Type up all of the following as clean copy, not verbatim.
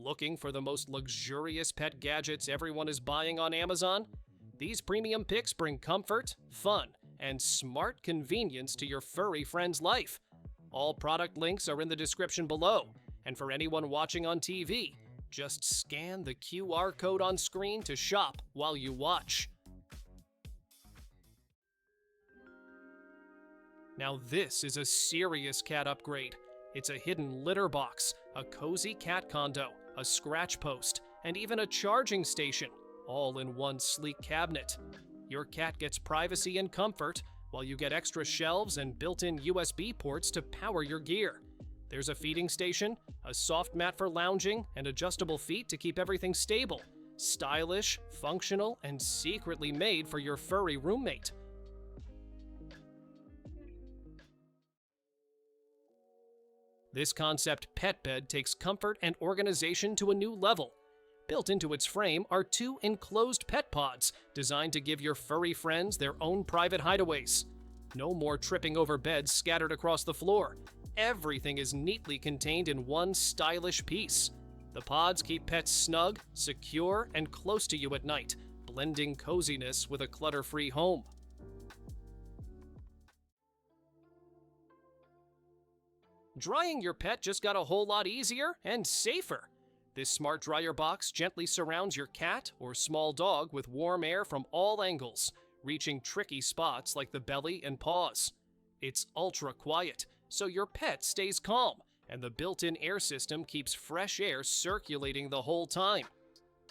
Looking for the most luxurious pet gadgets everyone is buying on Amazon? These premium picks bring comfort, fun, and smart convenience to your furry friend's life. All product links are in the description below, and for anyone watching on TV, just scan the QR code on screen to shop while you watch. Now this is a serious cat upgrade. It's a hidden litter box, a cozy cat condo, a scratch post, and even a charging station, all in one sleek cabinet. Your cat gets privacy and comfort, while you get extra shelves and built-in USB ports to power your gear. There's a feeding station, a soft mat for lounging, and adjustable feet to keep everything stable. Stylish, functional, and secretly made for your furry roommate. This concept pet bed takes comfort and organization to a new level. Built into its frame are 2 enclosed pet pods designed to give your furry friends their own private hideaways. No more tripping over beds scattered across the floor. Everything is neatly contained in one stylish piece. The pods keep pets snug, secure, and close to you at night, blending coziness with a clutter-free home. Drying your pet just got a whole lot easier and safer. This smart dryer box gently surrounds your cat or small dog with warm air from all angles, reaching tricky spots like the belly and paws. It's ultra quiet, so your pet stays calm, and the built-in air system keeps fresh air circulating the whole time.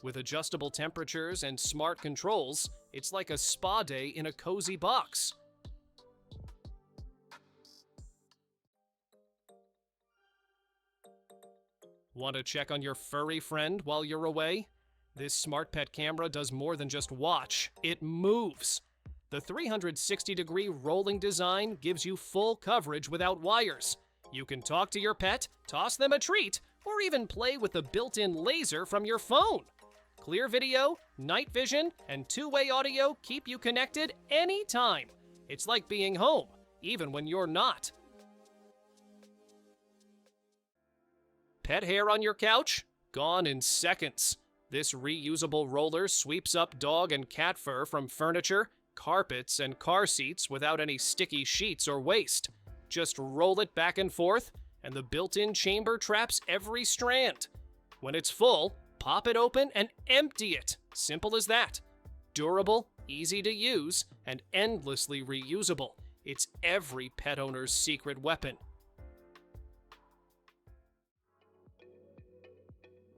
With adjustable temperatures and smart controls, it's like a spa day in a cozy box. Want to check on your furry friend while you're away? This smart pet camera does more than just watch, it moves. The 360-degree rolling design gives you full coverage without wires. You can talk to your pet, toss them a treat, or even play with the built-in laser from your phone. Clear video, night vision, and two-way audio keep you connected anytime. It's like being home, even when you're not. Pet hair on your couch? Gone in seconds. This reusable roller sweeps up dog and cat fur from furniture, carpets, and car seats without any sticky sheets or waste. Just roll it back and forth, and the built-in chamber traps every strand. When it's full, pop it open and empty it. Simple as that. Durable, easy to use, and endlessly reusable. It's every pet owner's secret weapon.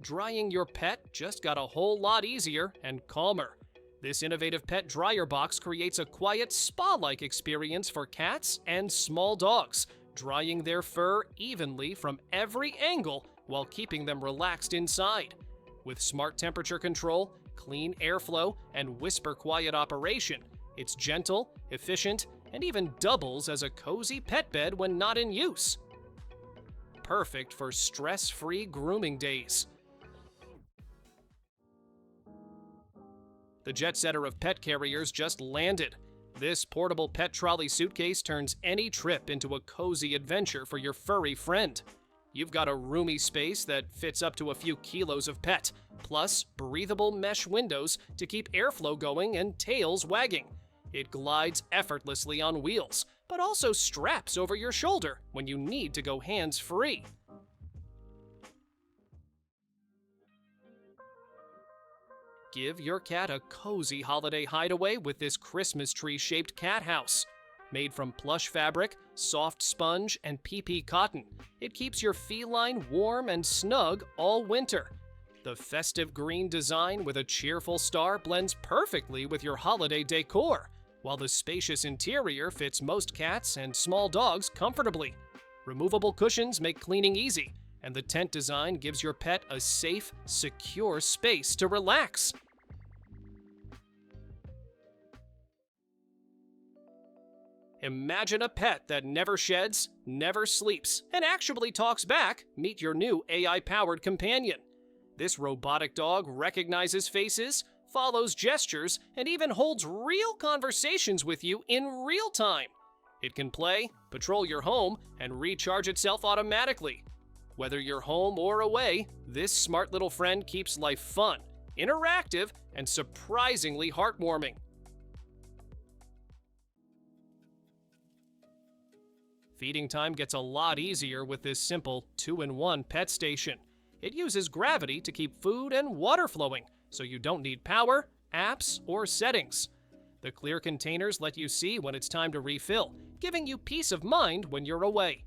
Drying your pet just got a whole lot easier and calmer. This innovative pet dryer box creates a quiet spa-like experience for cats and small dogs, drying their fur evenly from every angle while keeping them relaxed inside. With smart temperature control, clean airflow, and whisper-quiet operation, it's gentle, efficient, and even doubles as a cozy pet bed when not in use. Perfect for stress-free grooming days. The jet setter of pet carriers just landed. This portable pet trolley suitcase turns any trip into a cozy adventure for your furry friend. You've got a roomy space that fits up to a few kilos of pet, plus breathable mesh windows to keep airflow going and tails wagging. It glides effortlessly on wheels, but also straps over your shoulder when you need to go hands-free. Give your cat a cozy holiday hideaway with this Christmas tree-shaped cat house. Made from plush fabric, soft sponge, and PP cotton, it keeps your feline warm and snug all winter. The festive green design with a cheerful star blends perfectly with your holiday decor, while the spacious interior fits most cats and small dogs comfortably. Removable cushions make cleaning easy, and the tent design gives your pet a safe, secure space to relax. Imagine a pet that never sheds, never sleeps, and actually talks back. Meet your new AI-powered companion. This robotic dog recognizes faces, follows gestures, and even holds real conversations with you in real time. It can play, patrol your home, and recharge itself automatically. Whether you're home or away, this smart little friend keeps life fun, interactive, and surprisingly heartwarming. Feeding time gets a lot easier with this simple 2-in-1 pet station. It uses gravity to keep food and water flowing, so you don't need power, apps, or settings. The clear containers let you see when it's time to refill, giving you peace of mind when you're away.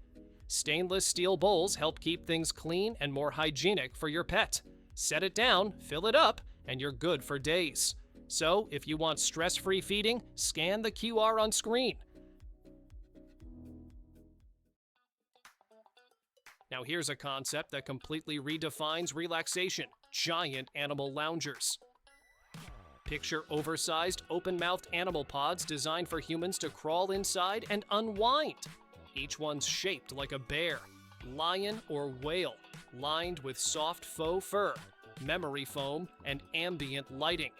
Stainless steel bowls help keep things clean and more hygienic for your pet. Set it down, fill it up, and you're good for days. So, if you want stress-free feeding, scan the QR on screen. Now here's a concept that completely redefines relaxation: giant animal loungers. Picture oversized, open-mouthed animal pods designed for humans to crawl inside and unwind. Each one's shaped like a bear, lion, or whale, lined with soft faux fur, memory foam, and ambient lighting.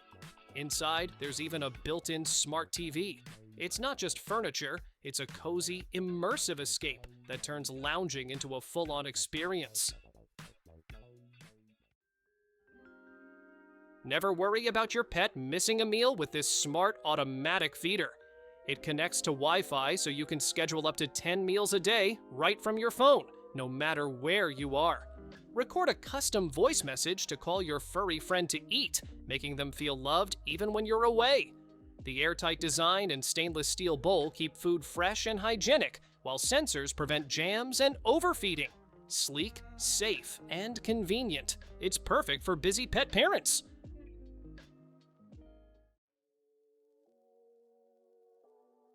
Inside, there's even a built-in smart TV. It's not just furniture, it's a cozy, immersive escape that turns lounging into a full-on experience. Never worry about your pet missing a meal with this smart automatic feeder. It connects to Wi-Fi so you can schedule up to 10 meals a day right from your phone, no matter where you are. Record a custom voice message to call your furry friend to eat, making them feel loved even when you're away. The airtight design and stainless steel bowl keep food fresh and hygienic, while sensors prevent jams and overfeeding. Sleek, safe, and convenient. It's perfect for busy pet parents.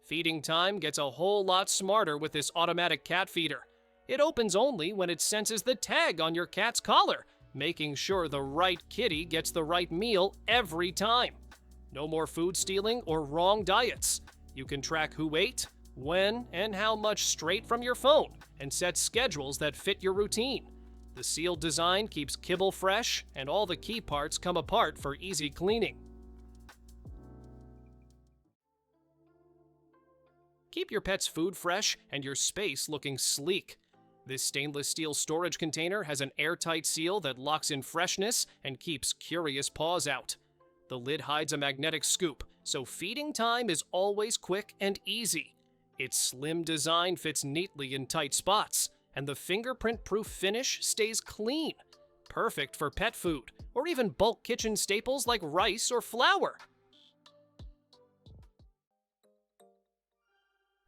Feeding time gets a whole lot smarter with this automatic cat feeder. It opens only when it senses the tag on your cat's collar, making sure the right kitty gets the right meal every time. No more food stealing or wrong diets. You can track who ate, when, and how much straight from your phone, and set schedules that fit your routine. The sealed design keeps kibble fresh, and all the key parts come apart for easy cleaning. Keep your pet's food fresh and your space looking sleek. This stainless steel storage container has an airtight seal that locks in freshness and keeps curious paws out. The lid hides a magnetic scoop, so feeding time is always quick and easy. Its slim design fits neatly in tight spots, and the fingerprint-proof finish stays clean. Perfect for pet food, or even bulk kitchen staples like rice or flour.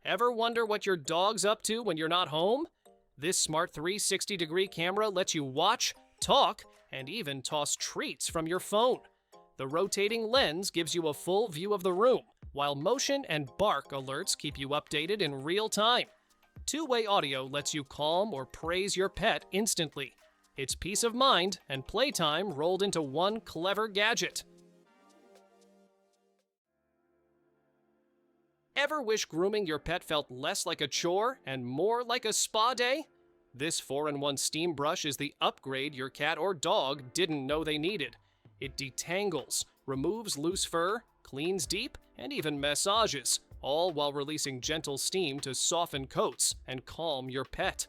Ever wonder what your dog's up to when you're not home? This smart 360-degree camera lets you watch, talk, and even toss treats from your phone. The rotating lens gives you a full view of the room, while motion and bark alerts keep you updated in real time. Two-way audio lets you calm or praise your pet instantly. It's peace of mind and playtime rolled into one clever gadget. Ever wish grooming your pet felt less like a chore and more like a spa day? This 4-in-1 steam brush is the upgrade your cat or dog didn't know they needed. It detangles, removes loose fur, cleans deep, and even massages, all while releasing gentle steam to soften coats and calm your pet.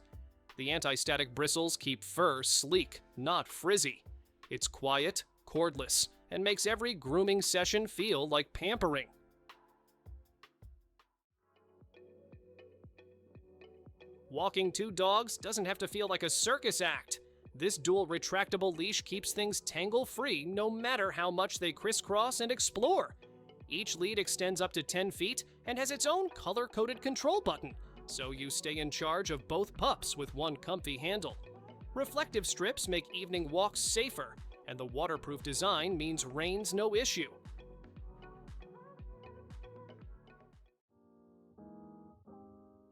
The anti-static bristles keep fur sleek, not frizzy. It's quiet, cordless, and makes every grooming session feel like pampering. Walking two dogs doesn't have to feel like a circus act. This dual retractable leash keeps things tangle-free no matter how much they crisscross and explore. Each lead extends up to 10 feet and has its own color-coded control button, so you stay in charge of both pups with one comfy handle. Reflective strips make evening walks safer, and the waterproof design means rain's no issue.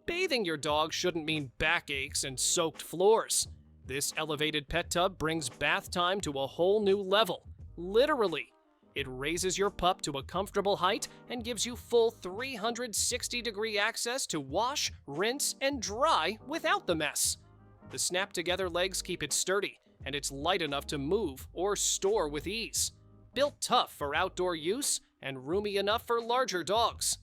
Bathing your dog shouldn't mean backaches and soaked floors. This elevated pet tub brings bath time to a whole new level. Literally. It raises your pup to a comfortable height and gives you full 360-degree access to wash, rinse, and dry without the mess. The snap-together legs keep it sturdy, and it's light enough to move or store with ease. Built tough for outdoor use and roomy enough for larger dogs.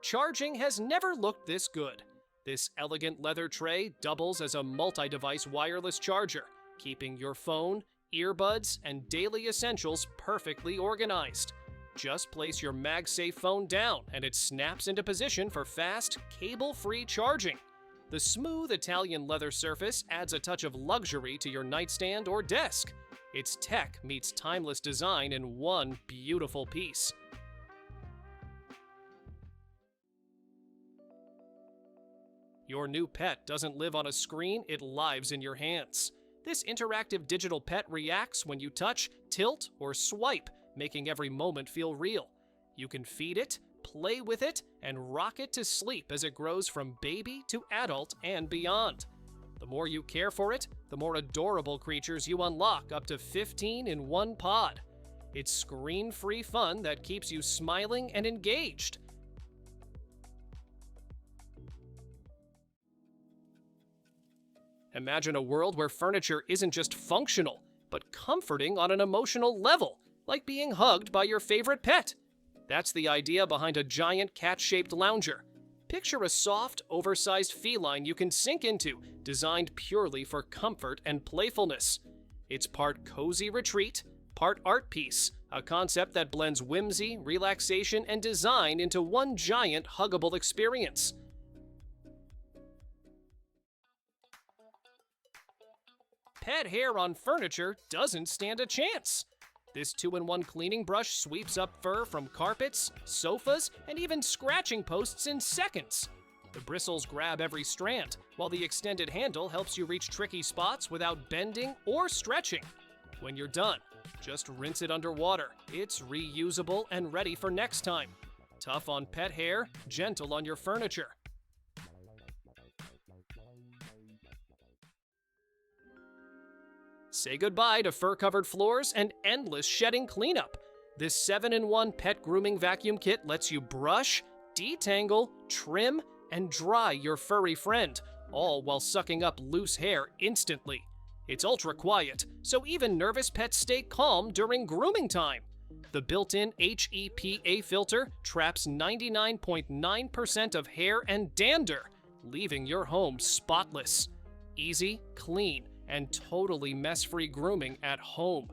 Charging has never looked this good. This elegant leather tray doubles as a multi-device wireless charger, keeping your phone, earbuds, and daily essentials perfectly organized. Just place your MagSafe phone down and it snaps into position for fast, cable-free charging. The smooth Italian leather surface adds a touch of luxury to your nightstand or desk. Its tech meets timeless design in one beautiful piece. Your new pet doesn't live on a screen, it lives in your hands. This interactive digital pet reacts when you touch, tilt, or swipe, making every moment feel real. You can feed it, play with it, and rock it to sleep as it grows from baby to adult and beyond. The more you care for it, the more adorable creatures you unlock, up to 15 in one pod. It's screen-free fun that keeps you smiling and engaged. Imagine a world where furniture isn't just functional, but comforting on an emotional level, like being hugged by your favorite pet. That's the idea behind a giant cat-shaped lounger. Picture a soft, oversized feline you can sink into, designed purely for comfort and playfulness. It's part cozy retreat, part art piece, a concept that blends whimsy, relaxation, and design into one giant huggable experience. Pet hair on furniture doesn't stand a chance. This 2-in-1 cleaning brush sweeps up fur from carpets, sofas, and even scratching posts in seconds. The bristles grab every strand, while the extended handle helps you reach tricky spots without bending or stretching. When you're done, just rinse it underwater. It's reusable and ready for next time. Tough on pet hair, gentle on your furniture. Say goodbye to fur-covered floors and endless shedding cleanup. This 7-in-1 pet grooming vacuum kit lets you brush, detangle, trim, and dry your furry friend, all while sucking up loose hair instantly. It's ultra quiet, so even nervous pets stay calm during grooming time. The built-in HEPA filter traps 99.9% of hair and dander, leaving your home spotless. Easy, clean, and totally mess-free grooming at home.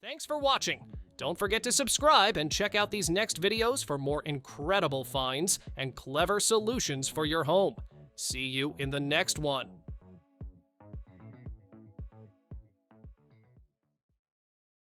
Thanks for watching. Don't forget to subscribe and check out these next videos for more incredible finds and clever solutions for your home. See you in the next one.